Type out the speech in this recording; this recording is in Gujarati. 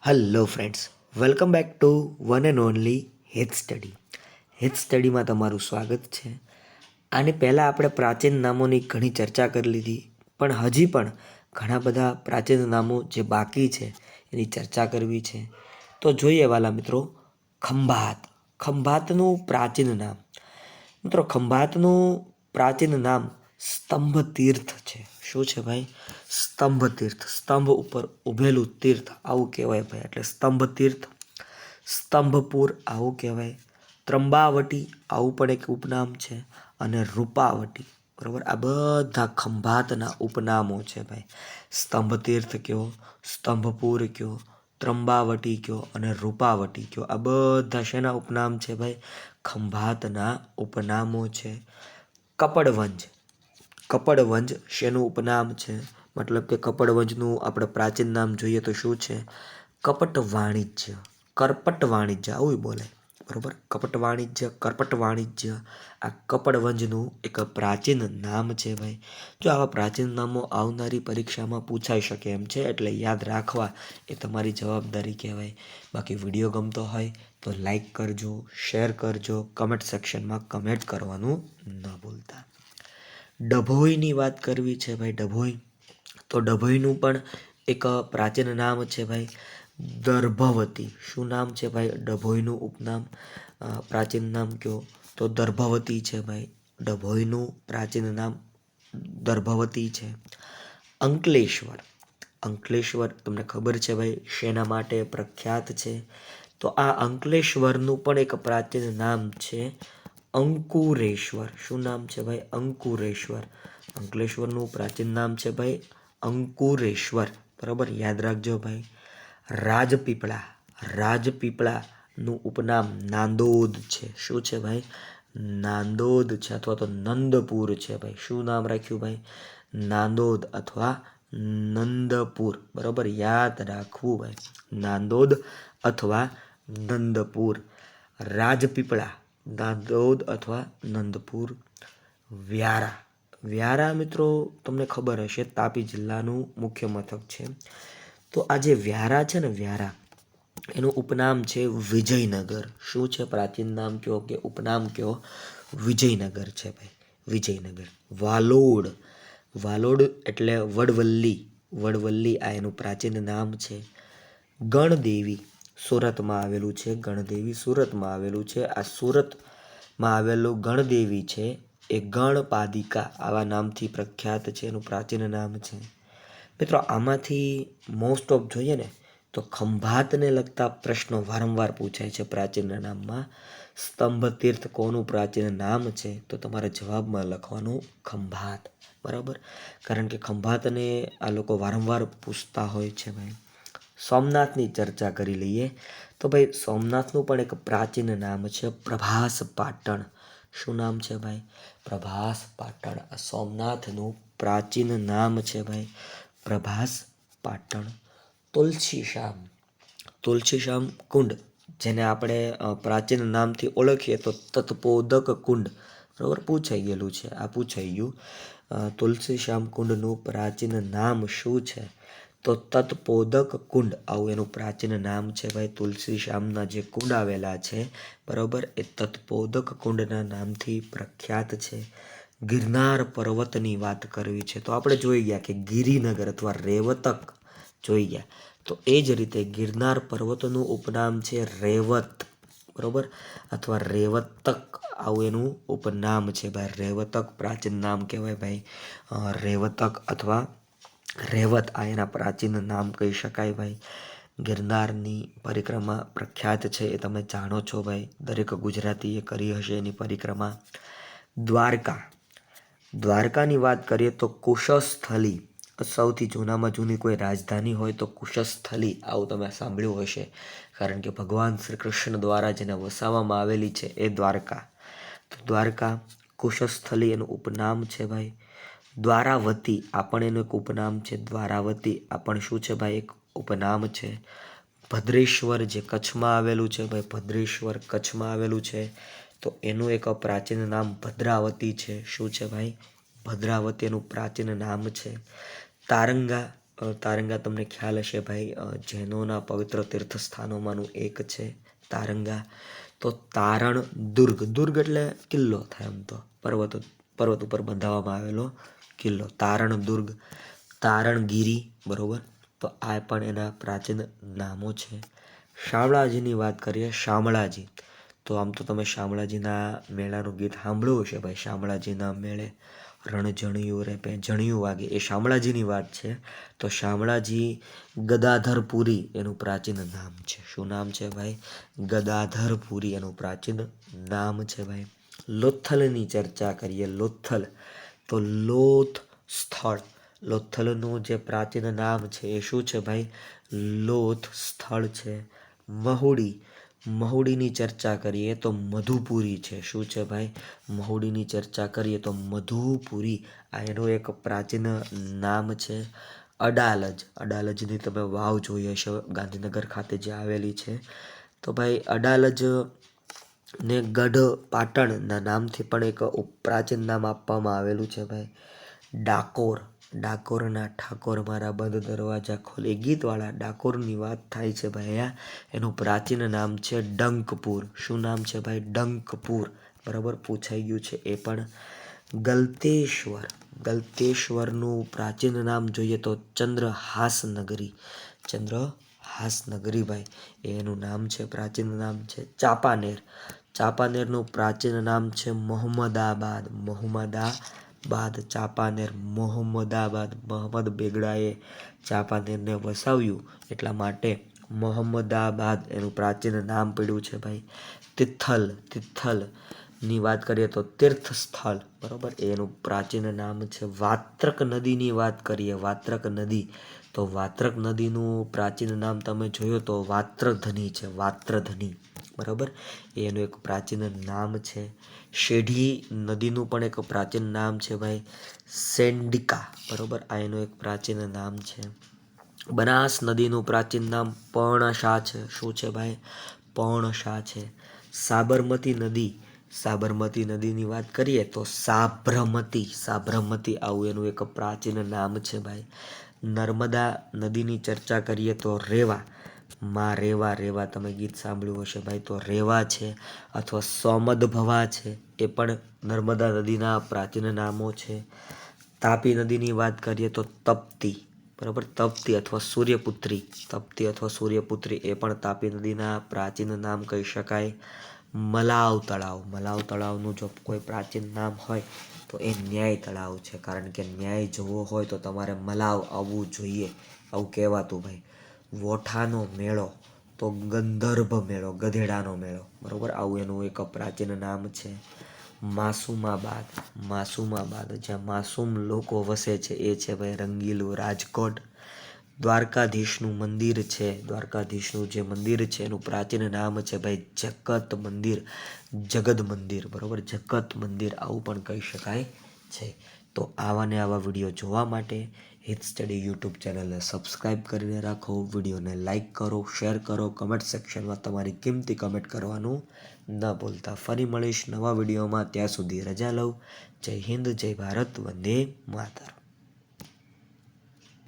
Hello friends, welcome back to one and only હેથ સ્ટડી. હેથ સ્ટડીમાં તમારું સ્વાગત છે. આની પહેલાં આપણે પ્રાચીન નામોની ઘણી ચર્ચા કરી લીધી, પણ હજી પણ ઘણા બધા પ્રાચીન નામો જે બાકી છે એની ચર્ચા કરવી છે. તો જોઈએ વાલા મિત્રો, ખંભાત. ખંભાતનું પ્રાચીન નામ. મિત્રો, ખંભાતનું પ્રાચીન નામ સ્તંભ તીર્થ છે. શું છે ભાઈ? સ્તંભ તીર્થ. સ્તંભ ઉપર ઉભેલું તીર્થ આવું કહેવાય ભાઈ, એટલે સ્તંભ તીર્થ. સ્તંભપુર આવું કહેવાય. ત્રંબાવટી આવું પણ એક ઉપનામ છે, અને રૂપાવટી. બરાબર, આ બધા ખંભાતના ઉપનામો છે ભાઈ. સ્તંભ તીર્થ કયો, સ્તંભપુર કયો, ત્રંબાવટી કયો અને રૂપાવટી કયો, આ બધા શેના ઉપનામ છે ભાઈ? ખંભાતના ઉપનામો છે. કપડવંજ. કપડવંજ શેનું ઉપનામ છે? મતલબ કે કપડવંજનું આપણે પ્રાચીન નામ જોઈએ તો શું છે? કપટ વાણિજ્ય. કરપટ વાણિજ્ય આવું બોલે. બરોબર, કપટ વાણિજ્ય, કરપટ વાણિજ્ય, આ કપડવંજનું એક પ્રાચીન નામ છે ભાઈ. જો આવા પ્રાચીન નામો આવનારી પરીક્ષામાં પૂછાઈ શકે એમ છે, એટલે યાદ રાખવા એ તમારી જવાબદારી કહેવાય. બાકી વિડીયો ગમતો હોય તો લાઈક કરજો, શેર કરજો, કમેન્ટ સેક્શનમાં કમેન્ટ કરવાનું ન ભૂલતા. ડભોઈની વાત કરવી છે ભાઈ. ડભોઈ, તો ડભોઈનું પણ એક પ્રાચીન નામ છે ભાઈ, દર્ભવતી. શું નામ છે ભાઈ ડભોઈનું ઉપનામ? પ્રાચીન નામ કયો તો દર્ભવતી છે ભાઈ. ડભોઈનું પ્રાચીન નામ દર્ભવતી છે. અંકલેશ્વર. અંકલેશ્વર તમને ખબર છે ભાઈ શેના માટે પ્રખ્યાત છે? તો આ અંકલેશ્વરનું પણ એક પ્રાચીન નામ છે અંકુરેશ્વર. શું નામ છે ભાઈ? અંકુરેશ્વર. અંકલેશ્વરનું પ્રાચીન નામ છે ભાઈ અંકુરેશ્વર. બરાબર, યાદ રાખજો ભાઈ. રાજપીપળા. રાજપીપળાનું ઉપનામ નાંદોદ છે. શું છે ભાઈ? નાંદોદ છે, અથવા તો નંદપુર છે ભાઈ. શું નામ રાખ્યું ભાઈ? નાંદોદ અથવા નંદપુર. બરાબર, યાદ રાખવું ભાઈ. નાંદોદ અથવા નંદપુર. રાજપીપળા, નાંદોદ અથવા નંદપુર. વ્યારા. વ્યારા મિત્રો તમને ખબર હશે તાપી જિલ્લાનું મુખ્ય મથક છે. તો આ જે વ્યારા છે ને, વ્યારા, એનું ઉપનામ છે વિજયનગર. શું છે પ્રાચીન નામ કયો કે ઉપનામ કયો? વિજયનગર છે ભાઈ, વિજયનગર. વાલોડ. વાલોડ એટલે વડવલ્લી. વડવલ્લી આ એનું પ્રાચીન નામ છે. ગણદેવી સુરતમાં આવેલું છે. ગણદેવી સુરતમાં આવેલું છે. આ સુરતમાં આવેલું ગણદેવી છે એ ગણપાદિકા આવા નામથી પ્રખ્યાત છે. એનું પ્રાચીન નામ છે. મિત્રો, આમાંથી મોસ્ટ ઓફ જોઈએ ને તો ખંભાતને લગતા પ્રશ્નો વારંવાર પૂછાય છે પ્રાચીન નામમાં. સ્તંભ તીર્થ કોનું પ્રાચીન નામ છે? તો તમારે જવાબમાં લખવાનું ખંભાત. બરાબર, કારણ કે ખંભાતને આ લોકો વારંવાર પૂછતા હોય છે ભાઈ. સોમનાથની ચર્ચા કરી લઈએ. તો ભાઈ સોમનાથનું પણ એક પ્રાચીન નામ છે પ્રભાસ પાટણ. શું નામ છે ભાઈ? પ્રભાસ પાટણ. આ સોમનાથનું પ્રાચીન નામ છે ભાઈ, પ્રભાસ પાટણ. તુલસીશ્યામ. તુલસીશ્યામ કુંડ, જેને આપણે પ્રાચીન નામથી ઓળખીએ તો તત્પોદક કુંડ. બરાબર, પૂછાઈ ગયેલું છે, આ પૂછાઈ ગયું. તુલસીશ્યામ કુંડનું પ્રાચીન નામ શું છે? તો તત્પોદક કુંડ આવું એનું પ્રાચીન નામ છે ભાઈ. તુલસીશ્યામના જે કુંડ આવેલા છે, બરાબર, એ તત્પોદક કુંડના નામથી પ્રખ્યાત છે. ગિરનાર પર્વતની વાત કરવી છે તો આપણે જોઈ ગયા કે ગિરિનગર અથવા રેવતક જોઈ ગયા. તો એ જ રીતે ગિરનાર પર્વતનું ઉપનામ છે રેવત. બરાબર, અથવા રેવતક આવું એનું ઉપનામ છે ભાઈ. રેવતક પ્રાચીન નામ કહેવાય ભાઈ. રેવતક અથવા રેવત આ એના પ્રાચીન નામ કહી શકાય ભાઈ. ગિરનારની પરિક્રમા પ્રખ્યાત છે એ તમે જાણો છો ભાઈ. દરેક ગુજરાતીએ કરી હશે એની પરિક્રમા. દ્વારકા. દ્વારકાની વાત કરીએ તો કુશસ્થલી. સૌથી જૂનામાં જૂની કોઈ રાજધાની હોય તો કુશસ્થલી આવું તમે સાંભળ્યું હશે, કારણ કે ભગવાન શ્રી કૃષ્ણ દ્વારા જેને વસાવવામાં આવેલી છે એ દ્વારકા. તો દ્વારકા, કુશસ્થલી એનું ઉપનામ છે ભાઈ. દ્વારાવતી આ પણ એનું એક ઉપનામ છે. દ્વારાવતી આ પણ શું છે ભાઈ? એક ઉપનામ છે. ભદ્રેશ્વર જે કચ્છમાં આવેલું છે ભાઈ, ભદ્રેશ્વર કચ્છમાં આવેલું છે, તો એનું એક પ્રાચીન નામ ભદ્રાવતી છે. શું છે ભાઈ? ભદ્રાવતી એનું પ્રાચીન નામ છે. તારંગા તારંગા તમને ખ્યાલ હશે ભાઈ, જૈનોના પવિત્ર તીર્થસ્થાનોમાંનું એક છે તારંગા. તો તારણ દુર્ગ, દુર્ગ એટલે કિલ્લો થાય, આમ તો પર્વત ઉપર બંધાવવામાં આવેલો કિલ્લો, તારણ દુર્ગ, તારણગીરી, બરોબર. તો આ પણ એના પ્રાચીન નામો છે. શામળાજીની વાત કરીએ, શામળાજી. તો આમ તો તમે શામળાજીના મેળાનું ગીત સાંભળ્યું હશે ભાઈ, શામળાજીના મેળે રણઝણિયું રે જણિયું વાગે, એ શામળાજીની વાત છે. તો શામળાજી ગદાધરપુરી એનું પ્રાચીન નામ છે. શું નામ છે ભાઈ? ગદાધરપુરી એનું પ્રાચીન નામ છે ભાઈ. લોથલની ચર્ચા કરીએ, લોથલ. તો લોથ સ્થળ, લોથલનું જે પ્રાચીન નામ છે એ શું છે ભાઈ? લોથ સ્થળ છે. મહુડી, મહુડીની ચર્ચા કરીએ તો મધુપુરી છે. શું છે ભાઈ? મહુડીની ચર્ચા કરીએ તો મધુપુરી, આ એનું એક પ્રાચીન નામ છે. અડાલજ, અડાલજની તમે વાવ જોઈ હશે ગાંધીનગર ખાતે જે આવેલી છે. તો ભાઈ અડાલજ ને ગઢ પાટણના નામથી પણ એક પ્રાચીન નામ આપવામાં આવેલું છે ભાઈ. ડાકોર, ડાકોરના ઠાકોર મારા બંધ દરવાજા ખોલ, એ ગીતવાળા ડાકોરની વાત થાય છે ભાઈ અહીંયા. એનું પ્રાચીન નામ છે ડંકપુર. શું નામ છે ભાઈ? ડંકપુર, બરાબર, પૂછાઈ ગયું છે એ પણ. ગલતેશ્વર, ગલતેશ્વરનું પ્રાચીન નામ જોઈએ તો ચંદ્રહાસ નગરી, ચંદ્રહાસ નગરી ભાઈ એનું નામ છે, પ્રાચીન નામ છે. ચાંપાનેર, ચાંપાનેરનું પ્રાચીન નામ છે મોહમ્મદાબાદ, મોહમ્મદાબાદ, ચાંપાનેર, મોહમ્મદાબાદ. મોહમ્મદ બેગડાએ ચાંપાનેરને વસાવ્યું એટલા માટે મોહમ્મદાબાદ એનું પ્રાચીન નામ પડ્યું છે ભાઈ. તિથલ, તિથલની વાત કરીએ તો તીર્થ સ્થળ, બરાબર, એનું પ્રાચીન નામ છે. વાત્રક નદીની વાત કરીએ, વાત્રક નદી. તો વાત્રક નદીનું પ્રાચીન નામ તમે જોયો તો વાત્રધની છે, વાત્રધની, બરાબર, એનું એક પ્રાચીન નામ છે. શેઢી નદીનું પણ એક પ્રાચીન નામ છે ભાઈ, સેન્ડિકા, બરાબર, આ એનું એક પ્રાચીન નામ છે. બનાસ નદીનું પ્રાચીન નામ પર્ણશા છે. શું છે ભાઈ? પર્ણશા છે. સાબરમતી નદી, સાબરમતી નદીની વાત કરીએ તો સાબરમતી, સાબરમતી, આવું એનું એક પ્રાચીન નામ છે ભાઈ. નર્મદા નદીની ચર્ચા કરીએ તો રેવા, માં રેવા, રેવા તમે ગીત સાંભળ્યું હશે ભાઈ, તો રેવા છે. અથવા સોમદભવા છે, એ પણ નર્મદા નદીના પ્રાચીન નામો છે. તાપી નદીની વાત કરીએ તો તપ્તી, બરાબર, તપ્તી અથવા સૂર્યપુત્રી, તપ્તી અથવા સૂર્યપુત્રી, એ પણ તાપી નદીના પ્રાચીન નામ કહી શકાય. મલાવ તળાવ, મલાવ તળાવનું જો કોઈ પ્રાચીન નામ હોય તો એ ન્યાય તળાવ છે, કારણ કે ન્યાય જોવો હોય તો તમારે મલાવ આવવું જોઈએ, આવું કહેવાતું ભાઈ. વોઠાનો મેળો, તો ગંધર્ભ મેળો, ગધેડાનો મેળો, બરાબર, આવું એનું એક પ્રાચીન નામ છે. માસુમાબાદ, માસુમાબાદ, જ્યાં માસૂમ લોકો વસે છે એ છે ભાઈ રંગીલું, રાજકોટ. દ્વારકાધીશનું મંદિર છે, દ્વારકાધીશનું જે મંદિર છે એનું પ્રાચીન નામ છે ભાઈ જગત મંદિર, જગત મંદિર, બરાબર, જગત મંદિર આવું પણ કહી શકાય છે. તો આવા ને આવા વિડીયો જોવા માટે હિત સ્ટડી યુટ્યુબ ચેનલને સબસ્ક્રાઈબ કરીને રાખો, વિડીયોને લાઇક કરો, શેર કરો, કમેન્ટ સેક્શનમાં તમારી કિંમતી કમેન્ટ કરવાનું ન ભૂલતા. ફરી મળીશ નવા વિડીયોમાં, ત્યાં સુધી રજા લઉં. જય હિન્દ, જય ભારત, વંદે માતરમ.